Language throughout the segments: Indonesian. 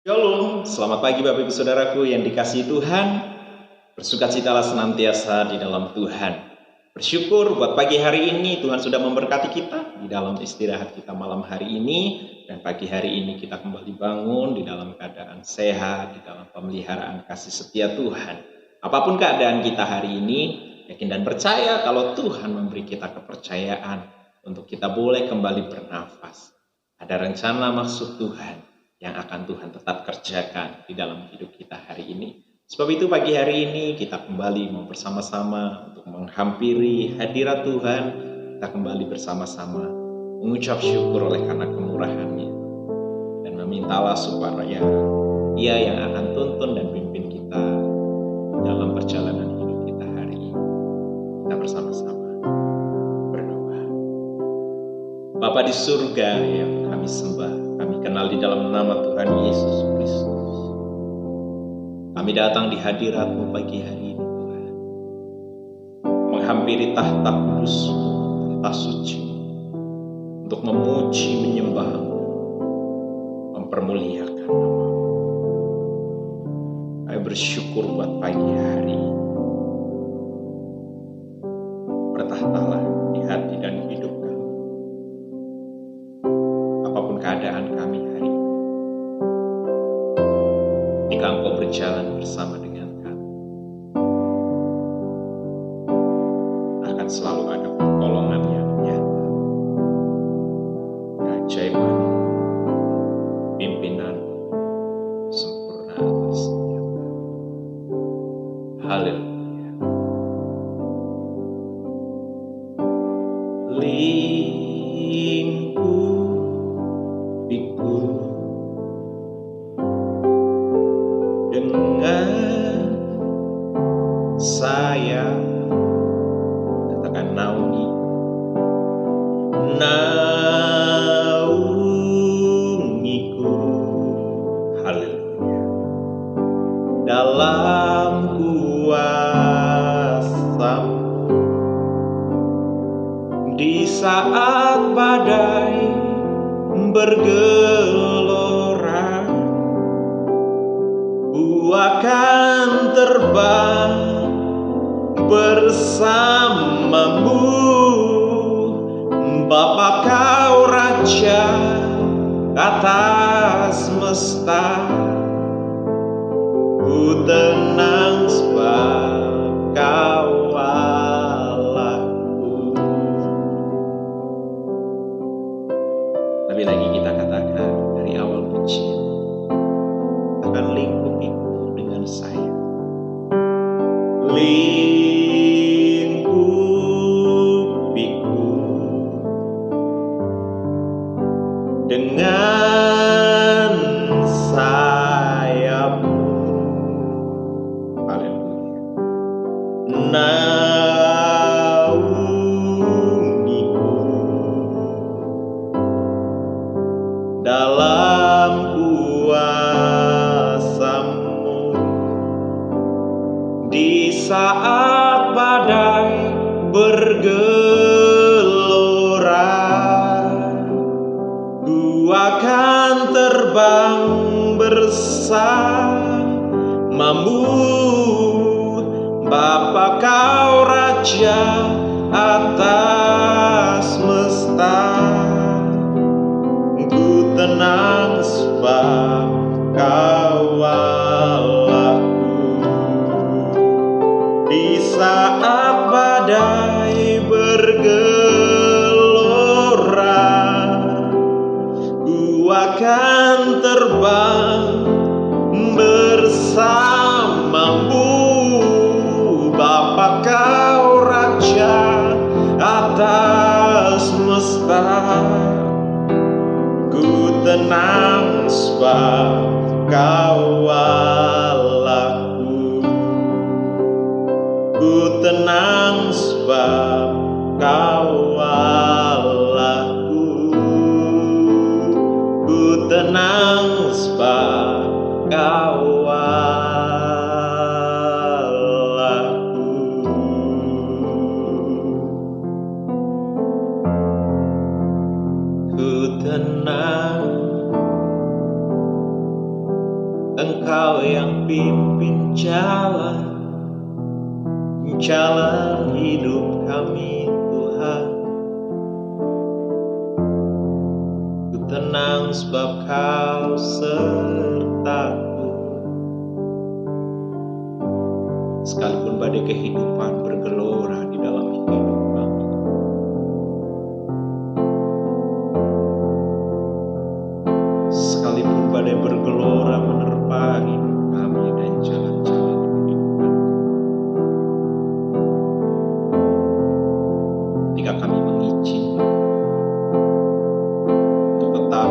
Shalom, selamat pagi Bapak Ibu Saudaraku yang dikasihi Tuhan. Bersukacitalah senantiasa di dalam Tuhan. Bersyukur buat pagi hari ini Tuhan sudah memberkati kita di dalam istirahat kita malam hari ini. Dan pagi hari ini kita kembali bangun di dalam keadaan sehat, di dalam pemeliharaan kasih setia Tuhan. Apapun keadaan kita hari ini, yakin dan percaya kalau Tuhan memberi kita kepercayaan untuk kita boleh kembali bernafas. Ada rencana maksud Tuhan yang akan Tuhan tetap kerjakan di dalam hidup kita hari ini. Sebab itu pagi hari ini kita kembali mau bersama-sama untuk menghampiri hadirat Tuhan. Kita kembali bersama-sama mengucap syukur oleh karena kemurahan-Nya. Dan memintalah supaya Dia yang akan tuntun dan pimpin kita dalam perjalanan hidup kita hari ini. Kita bersama-sama berdoa. Bapa di surga yang kami sembah, kami kenal di dalam nama Tuhan Yesus Kristus. Kami datang di hadirat-Mu pagi hari ini Tuhan, menghampiri tahta kudus-Mu, tahta suci, untuk memuji, menyembah-Mu, mempermuliakan nama-Mu. Kami bersyukur buat pagi hari ini. Bertahtalah di hati dan hidup kami. Apapun keadaan kami hari ini, ketika Engkau berjalan bersama dengan kami, akan selalu ada pertolongan yang nyata, keajaiban, pimpinan sempurna atas setiap kami. Haleluya. Lingkupiku dengan sayap, katakan naungi, naungiku, haleluya, dalam kuasa-Mu. Di saat badai bergelora, ku akan terbang bersama-Mu. Bapa Kau Raja atas semesta, ku tenang sebab Kau Allahku. Lebih lagi kita katakan dari awal pujian, akan lingkupiku dengan sayap. Lingkupiku dengan sayap-Mu, haleluya. Naungiku dalam kuasa-Mu. Di saat badai bergelora, ku akan terbang bersama-Mu. Bapa Kau Raja atas semesta, ku tenang sebab Kau Allahku. Di saat badai bergelora, ku akan terbang bersama-Mu. Bapa Kau Raja atas semesta, ku tenang sebab Kau Allahku. Ku tenang sebab Kau Allahku. Ku tenang sebab Kau Allahku. Ku tenang Engkau yang pimpin jalan hidup kami Tuhan. Ku tenang sebab Kau sertaku. Sekalipun badai kehidupan bergelora di dalam hidup kami, sekalipun badai bergelora menerpa hidup kami dan jalan-jalan kehidupan, ketika kami mengizinkan untuk tetap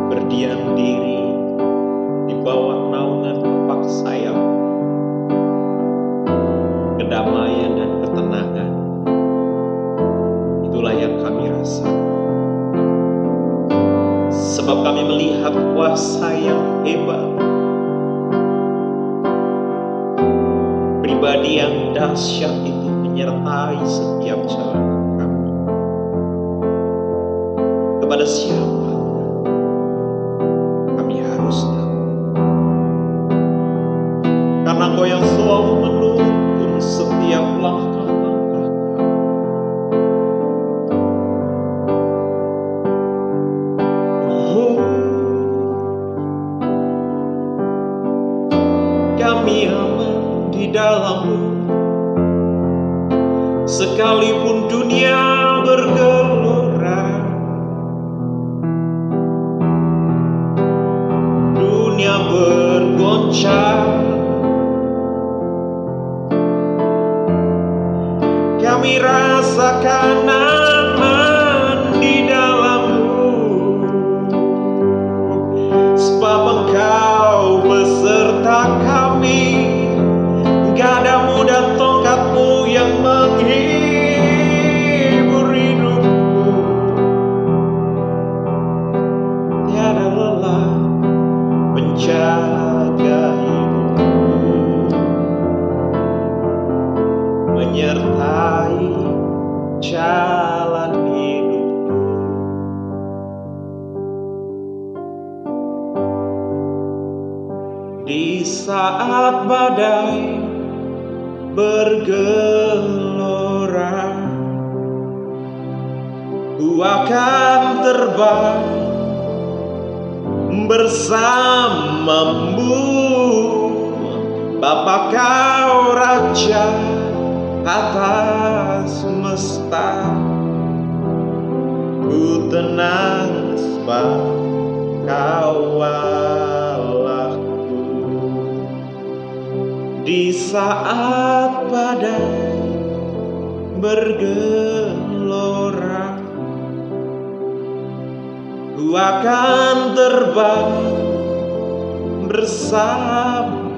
berdiam diri di bawah naungan kepak sayap, kedamaian dan ketenangan, itulah yang kami rasa. Sebab kami melihat kuasa yang hebat, pribadi yang dahsyat itu menyertai setiap jalan kami. Kepada siapa kami harus tahu? Karena Kau yang selalu menuntun setiap langkah-langkah kami aman di dalam-Mu. Sekalipun dunia bergelora, dunia bergoncang, kami rasakan aman di dalam-Mu. Sebab Engkau beserta kami, gadamu dan tongkat-Mu yang menghibur hidupku. Tiada lelah menjaga hidupku, menyertai jalan hidupku. Di saat badai bergelora, ku akan terbang bersama-Mu. Bapa Kau Raja atas semesta, ku tenang sebab Kau Allahku. Di saat badai bergelora, ku akan terbang bersama-Mu.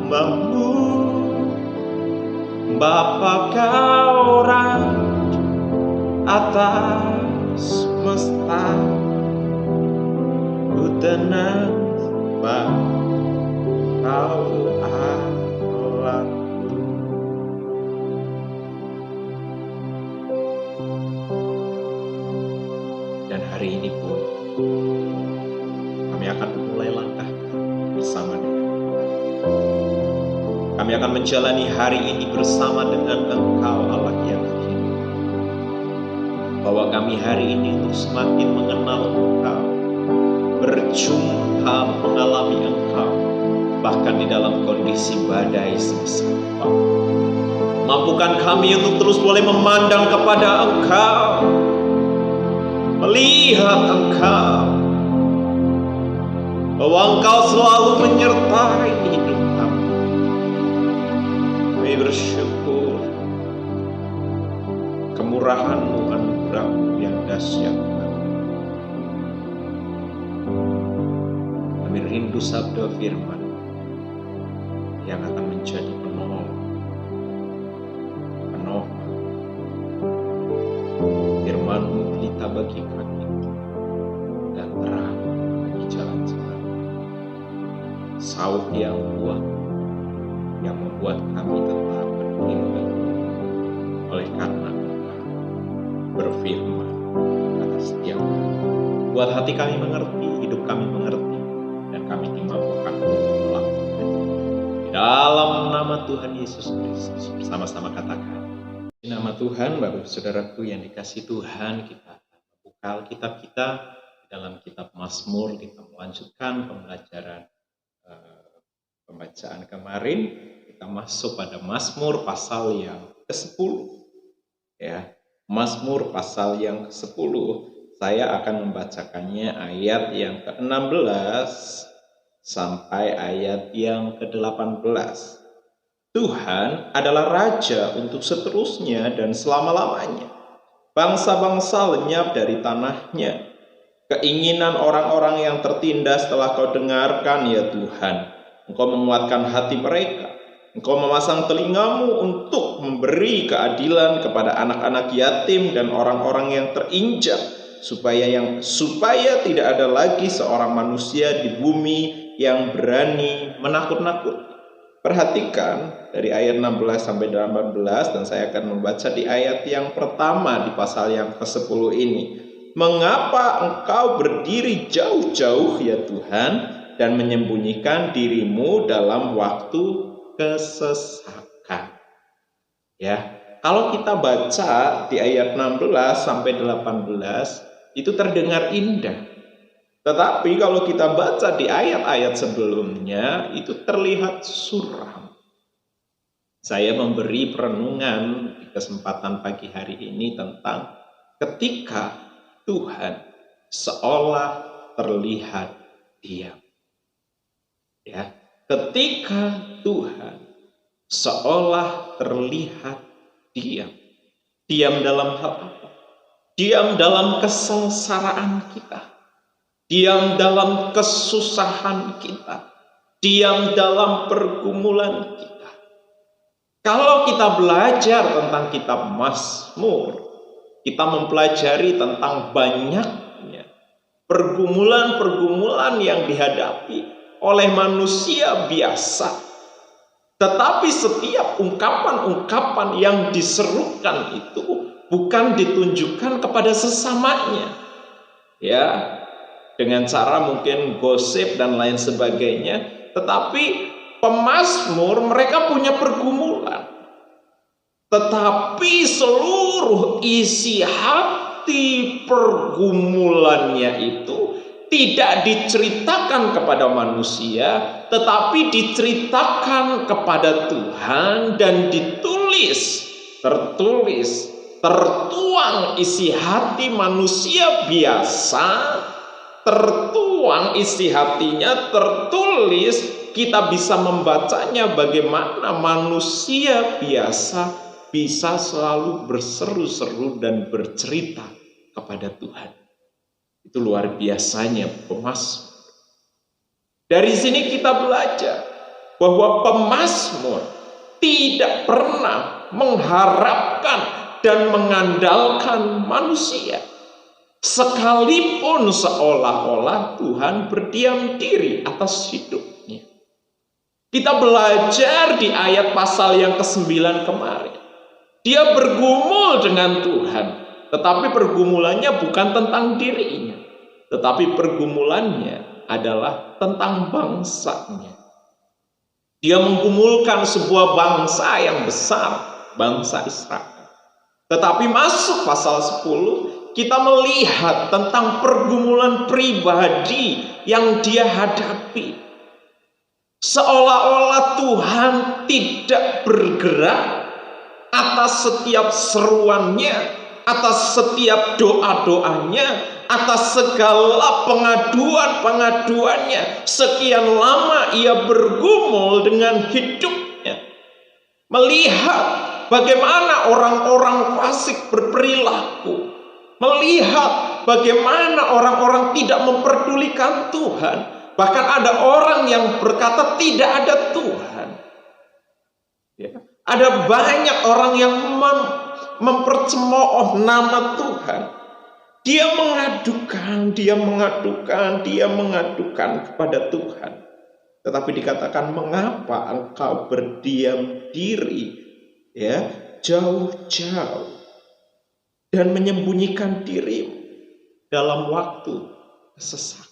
Bapa Kau Raja atas semesta, ku tenang sebab Kau Allahku. Dan hari ini pun kami akan memulai langkah bersama dengan Tuhan. Kami akan menjalani hari ini bersama dengan Engkau Allah yang hidup. Bawa kami hari ini untuk semakin mengenal Engkau, berjumpa mengalami Engkau, bahkan di dalam kondisi badai sebesar apapun. Mampukan kami untuk terus boleh memandang kepada Engkau, melihat Engkau, bahwa Engkau selalu menyertai hidup kami. Kami bersyukur kemurahan-Mu, anugerah-Mu yang dahsyat. Kami rindu sabda firman yang akan menjadi penolong, firman-Mu pelita bagi kaki dan terang bagi jalan-jalan. Sauh yang kuat yang membuat kami tetap berdiri. Oleh karena Engkau berfirman kata setiap, buat hati kami mengerti, hidup kami mengerti, dan kami dimampukan untuk nama Tuhan Yesus Kristus. Bersama-sama katakan. Di nama Tuhan, Bapak Ibu Saudaraku yang dikasihi Tuhan, kita buka Alkitab kita dalam kitab Mazmur. Kita melanjutkan pembacaan kemarin. Kita masuk pada Mazmur pasal yang ke-10. Ya, Mazmur pasal yang ke-10. Saya akan membacakannya ayat yang ke-16 sampai ayat yang ke-18. Tuhan adalah Raja untuk seterusnya dan selama-lamanya. Bangsa-bangsa lenyap dari tanahnya. Keinginan orang-orang yang tertindas telah kau dengarkan ya Tuhan. Engkau menguatkan hati mereka. Engkau memasang telingamu untuk memberi keadilan kepada anak-anak yatim dan orang-orang yang terinjak, supaya tidak ada lagi seorang manusia di bumi yang berani menakut-nakuti. Perhatikan dari ayat 16 sampai 18, dan saya akan membaca di ayat yang pertama di pasal yang ke-10 ini. Mengapa engkau berdiri jauh-jauh ya Tuhan, dan menyembunyikan dirimu dalam waktu kesesakan? Ya, kalau kita baca di ayat 16 sampai 18 itu terdengar indah. Tetapi kalau kita baca di ayat-ayat sebelumnya itu terlihat suram. Saya memberi perenungan di kesempatan pagi hari ini tentang ketika Tuhan seolah terlihat diam. Ya, ketika Tuhan seolah terlihat diam. Diam dalam hal apa? Diam dalam kesengsaraan kita. Diam dalam kesusahan kita. Diam dalam pergumulan kita. Kalau kita belajar tentang kitab Mazmur, kita mempelajari tentang banyaknya pergumulan-pergumulan yang dihadapi oleh manusia biasa. Tetapi setiap ungkapan-ungkapan yang diserukan itu bukan ditunjukkan kepada sesamanya. Ya, dengan cara mungkin gosip dan lain sebagainya. Tetapi pemazmur mereka punya pergumulan. Tetapi seluruh isi hati pergumulannya itu tidak diceritakan kepada manusia, tetapi diceritakan kepada Tuhan dan tertuang isi hati manusia biasa, tertuang isi hatinya, tertulis, kita bisa membacanya bagaimana manusia biasa bisa selalu berseru-seru dan bercerita kepada Tuhan. Itu luar biasanya pemazmur. Dari sini kita belajar bahwa pemazmur tidak pernah mengharapkan dan mengandalkan manusia. Sekalipun seolah-olah Tuhan berdiam diri atas hidupnya. Kita belajar di ayat pasal yang ke-9 kemarin. Dia bergumul dengan Tuhan. Tetapi pergumulannya bukan tentang dirinya, tetapi pergumulannya adalah tentang bangsanya. Dia menggumulkan sebuah bangsa yang besar, bangsa Israel. Tetapi masuk pasal 10, kita melihat tentang pergumulan pribadi yang dia hadapi. Seolah-olah Tuhan tidak bergerak atas setiap seruannya, atas setiap doa-doanya, atas segala pengaduan-pengaduannya. Sekian lama ia bergumul dengan hidupnya, melihat bagaimana orang-orang fasik berperilaku, melihat bagaimana orang-orang tidak memperdulikan Tuhan. Bahkan ada orang yang berkata tidak ada Tuhan. Ya. Ada banyak orang yang mempercemooh nama Tuhan. Dia mengadukan kepada Tuhan. Tetapi dikatakan, mengapa engkau berdiam diri, ya, jauh-jauh dan menyembunyikan dirimu dalam waktu kesesakan.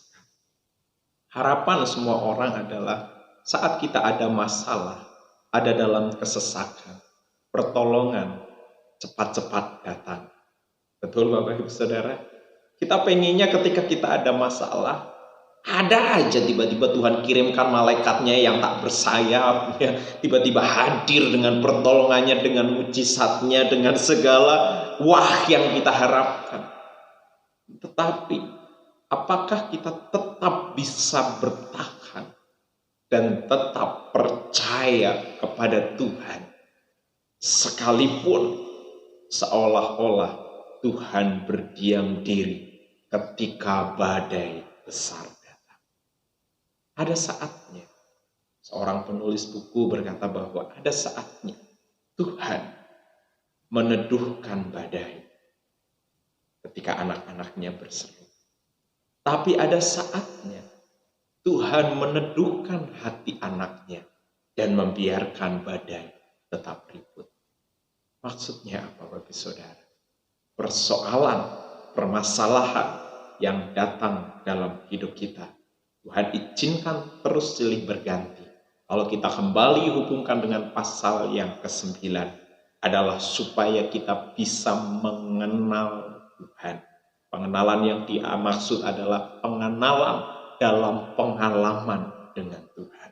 Harapan semua orang adalah saat kita ada masalah, ada dalam kesesakan, pertolongan cepat-cepat datang. Betul Bapak Ibu Saudara? Kita pengennya ketika kita ada masalah, ada aja tiba-tiba Tuhan kirimkan malaikatnya yang tak bersayap, ya. Tiba-tiba hadir dengan pertolongannya, dengan mujizatnya, dengan segala yang kita harapkan. Tetapi apakah kita tetap bisa bertahan dan tetap percaya kepada Tuhan sekalipun seolah-olah Tuhan berdiam diri ketika badai besar datang? Ada saatnya, seorang penulis buku berkata bahwa ada saatnya Tuhan meneduhkan badai ketika anak-anaknya berseru. Tapi ada saatnya Tuhan meneduhkan hati anaknya dan membiarkan badai tetap ribut. Maksudnya apa Bapak Saudara? Persoalan, permasalahan yang datang dalam hidup kita, Tuhan izinkan terus silih berganti. Kalau kita kembali hubungkan dengan pasal yang ke-9, adalah supaya kita bisa mengenal Tuhan. Pengenalan yang dimaksud adalah pengenalan dalam pengalaman dengan Tuhan.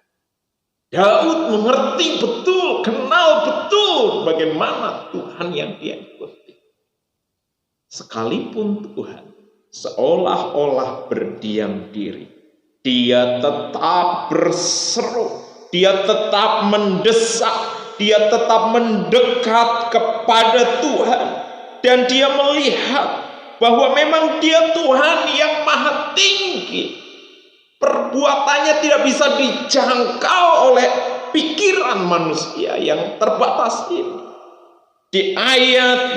Daud mengerti betul, kenal betul bagaimana Tuhan yang dia ikuti. Sekalipun Tuhan seolah-olah berdiam diri, dia tetap berseru, dia tetap mendesak, dia tetap mendekat kepada Tuhan. Dan dia melihat bahwa memang dia Tuhan yang maha tinggi. Perbuatannya tidak bisa dijangkau oleh pikiran manusia yang terbatas ini. Di ayat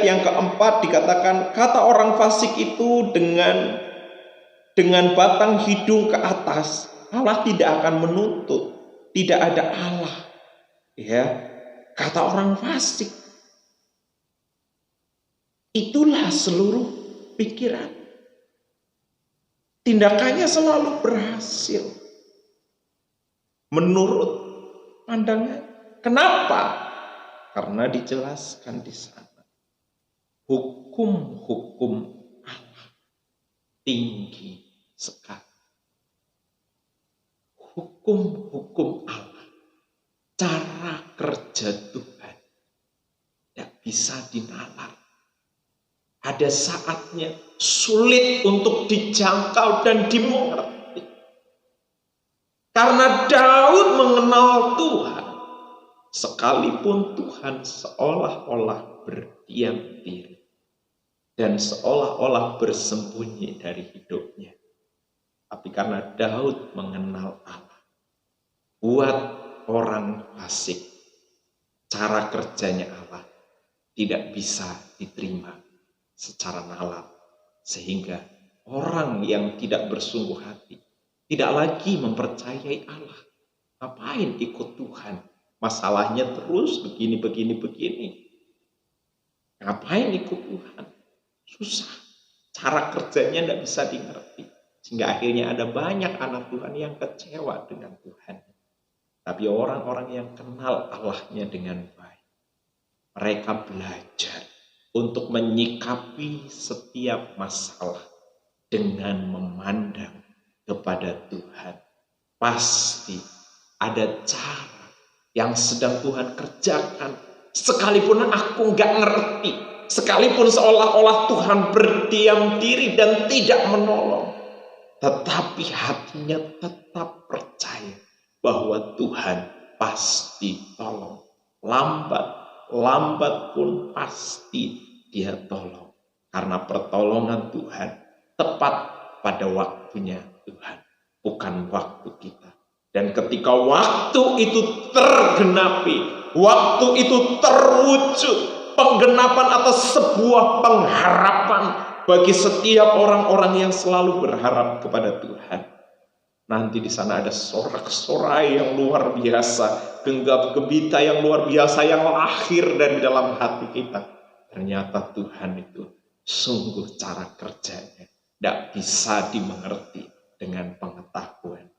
yang keempat dikatakan, kata orang fasik itu dengan batang hidung ke atas, Allah tidak akan menuntut, tidak ada Allah. Ya, kata orang fasik. Itulah seluruh pikiran. Tindakannya selalu berhasil menurut pandangan. Kenapa? Karena dijelaskan di sana. Hukum-hukum Allah tinggi sekali. Hukum-hukum Allah, cara kerja Tuhan tidak bisa dinalar. Ada saatnya sulit untuk dijangkau dan dimengerti. Karena Daud mengenal Tuhan, sekalipun Tuhan seolah-olah berdiam diri dan seolah-olah bersembunyi dari hidupnya. Tapi karena Daud mengenal Allah, buat orang fasik, cara kerjanya Allah tidak bisa diterima secara nalar, sehingga orang yang tidak bersungguh hati tidak lagi mempercayai Allah. Ngapain ikut Tuhan? Masalahnya terus begini. Ngapain ikut Tuhan? Susah. Cara kerjanya tidak bisa dimengerti. Sehingga akhirnya ada banyak anak Tuhan yang kecewa dengan Tuhan. Tapi orang-orang yang kenal Allahnya dengan baik, mereka belajar untuk menyikapi setiap masalah dengan memandang kepada Tuhan. Pasti ada cara yang sedang Tuhan kerjakan, sekalipun aku nggak ngerti, sekalipun seolah-olah Tuhan berdiam diri dan tidak menolong, tetapi hatinya tetap percaya bahwa Tuhan pasti tolong. Lambat pun pasti Dia tolong. Karena pertolongan Tuhan tepat pada waktunya Tuhan, bukan waktu kita. Dan ketika waktu itu tergenapi, waktu itu terwujud, penggenapan atas sebuah pengharapan bagi setiap orang-orang yang selalu berharap kepada Tuhan. Nanti di sana ada sorak-sorai yang luar biasa, genggam gembita yang luar biasa yang lahir dari dalam hati kita. Ternyata Tuhan itu sungguh cara kerjanya tidak bisa dimengerti dengan pengetahuan.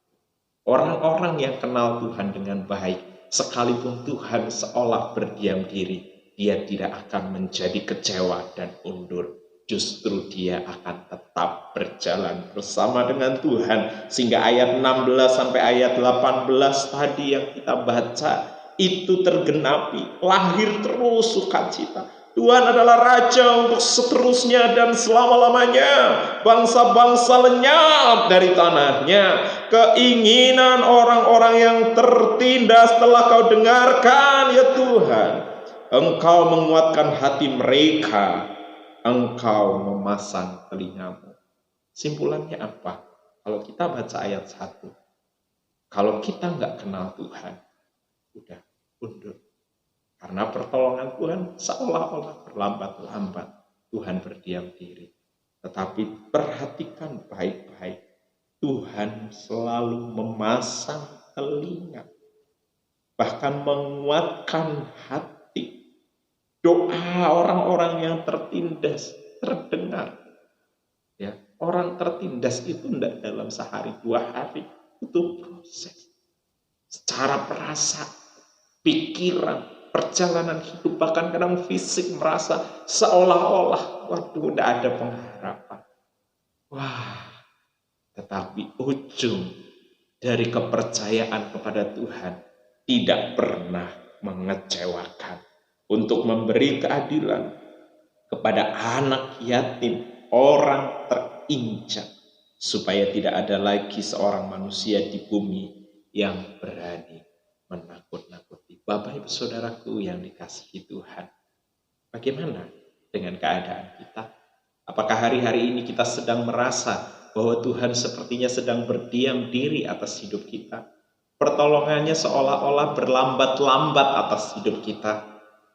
Orang-orang yang kenal Tuhan dengan baik, sekalipun Tuhan seolah berdiam diri, dia tidak akan menjadi kecewa dan undur. Justru dia akan tetap berjalan bersama dengan Tuhan. Sehingga ayat 16 sampai ayat 18 tadi yang kita baca, itu tergenapi. Lahir terus sukacita. Tuhan adalah Raja untuk seterusnya dan selama-lamanya. Bangsa-bangsa lenyap dari tanahnya. Keinginan orang-orang yang tertindas telah kau dengarkan, ya Tuhan. Engkau menguatkan hati mereka. Engkau memasang telingamu. Simpulannya apa? Kalau kita baca ayat 1. Kalau kita nggak kenal Tuhan, udah undur. Karena pertolongan Tuhan seolah-olah berlambat-lambat. Tuhan berdiam diri. Tetapi perhatikan baik-baik. Tuhan selalu memasang telinga. Bahkan menguatkan hati. Doa orang-orang yang tertindas terdengar. Ya, orang tertindas itu tidak dalam sehari 2 hari. Itu proses. Secara perasaan, pikiran, perjalanan hidup, bahkan kadang fisik merasa seolah-olah, waduh, tidak ada pengharapan. Wah, tetapi ujung dari kepercayaan kepada Tuhan tidak pernah mengecewakan. Untuk memberi keadilan kepada anak yatim, orang terinjak, supaya tidak ada lagi seorang manusia di bumi yang berani menakut-nakuti. Bapak Ibu Saudaraku yang dikasihi Tuhan, bagaimana dengan keadaan kita? Apakah hari-hari ini kita sedang merasa bahwa Tuhan sepertinya sedang berdiam diri atas hidup kita? Pertolongannya seolah-olah berlambat-lambat atas hidup kita.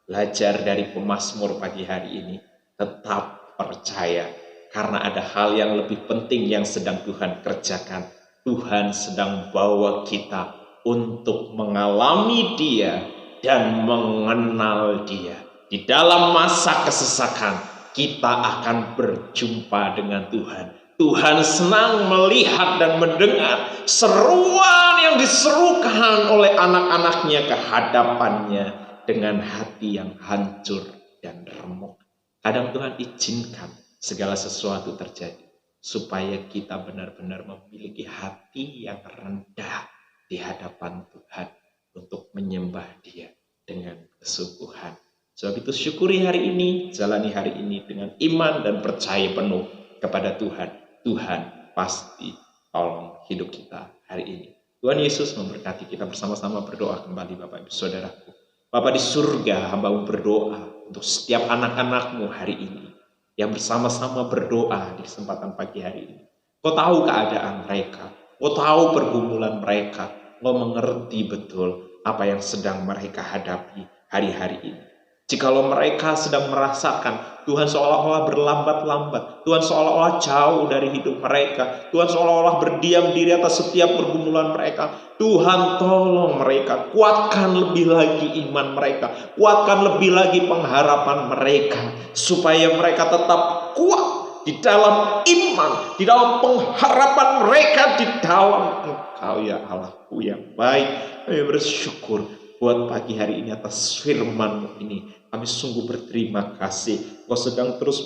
Belajar dari pemazmur pagi hari ini, tetap percaya karena ada hal yang lebih penting yang sedang Tuhan kerjakan. Tuhan sedang bawa kita untuk mengalami Dia dan mengenal Dia. Di dalam masa kesesakan, kita akan berjumpa dengan Tuhan. Tuhan senang melihat dan mendengar seruan yang diserukan oleh anak-anaknya ke hadapannya dengan hati yang hancur dan remuk. Kadang Tuhan izinkan segala sesuatu terjadi supaya kita benar-benar memiliki hati yang rendah di hadapan Tuhan untuk menyembah Dia dengan kesungguhan. Sebab itu syukuri hari ini, jalani hari ini dengan iman dan percaya penuh kepada Tuhan. Tuhan pasti tolong hidup kita hari ini. Tuhan Yesus memberkati. Kita bersama-sama berdoa kembali Bapak Ibu Saudaraku. Bapa di surga, hamba-Mu berdoa untuk setiap anak-anak-Mu hari ini yang bersama-sama berdoa di kesempatan pagi hari ini. Kau tahu keadaan mereka, Kau tahu pergumulan mereka, Kau mengerti betul apa yang sedang mereka hadapi hari-hari ini. Jikalau mereka sedang merasakan Tuhan seolah-olah berlambat-lambat, Tuhan seolah-olah jauh dari hidup mereka, Tuhan seolah-olah berdiam diri atas setiap pergumulan mereka, Tuhan tolong mereka, kuatkan lebih lagi iman mereka, kuatkan lebih lagi pengharapan mereka, supaya mereka tetap kuat di dalam iman, di dalam pengharapan mereka, di dalam Engkau ya Allahku yang baik. Kami bersyukur buat pagi hari ini atas firman-Mu ini. Kami sungguh berterima kasih. Kau sedang terus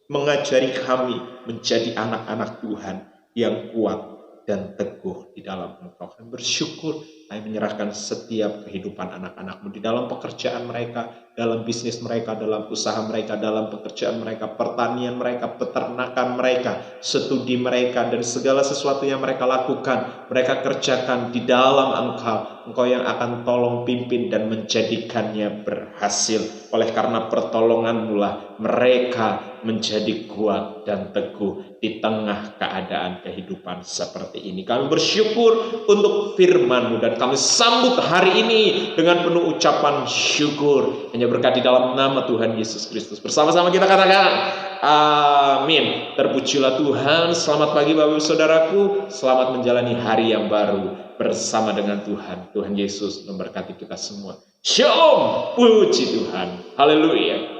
mengajari kami menjadi anak-anak Tuhan yang kuat dan teguh di dalam Engkau. Kami bersyukur, kami menyerahkan setiap kehidupan anak-anak-Mu di dalam pekerjaan mereka, dalam bisnis mereka, dalam usaha mereka, dalam pekerjaan mereka, pertanian mereka, peternakan mereka, studi mereka, dan segala sesuatu yang mereka lakukan, mereka kerjakan di dalam Engkau. Engkau yang akan tolong pimpin dan menjadikannya berhasil. Oleh karena pertolongan-Mu lah mereka menjadi kuat dan teguh di tengah keadaan kehidupan seperti ini. Kami bersyukur untuk firman-Mu dan kami sambut hari ini dengan penuh ucapan syukur. Hanya berkat di dalam nama Tuhan Yesus Kristus. Bersama-sama kita katakan amin. Terpujilah Tuhan. Selamat pagi Bapak Ibu Saudaraku. Selamat menjalani hari yang baru bersama dengan Tuhan. Tuhan Yesus memberkati kita semua. Shalom. Puji Tuhan. Haleluya.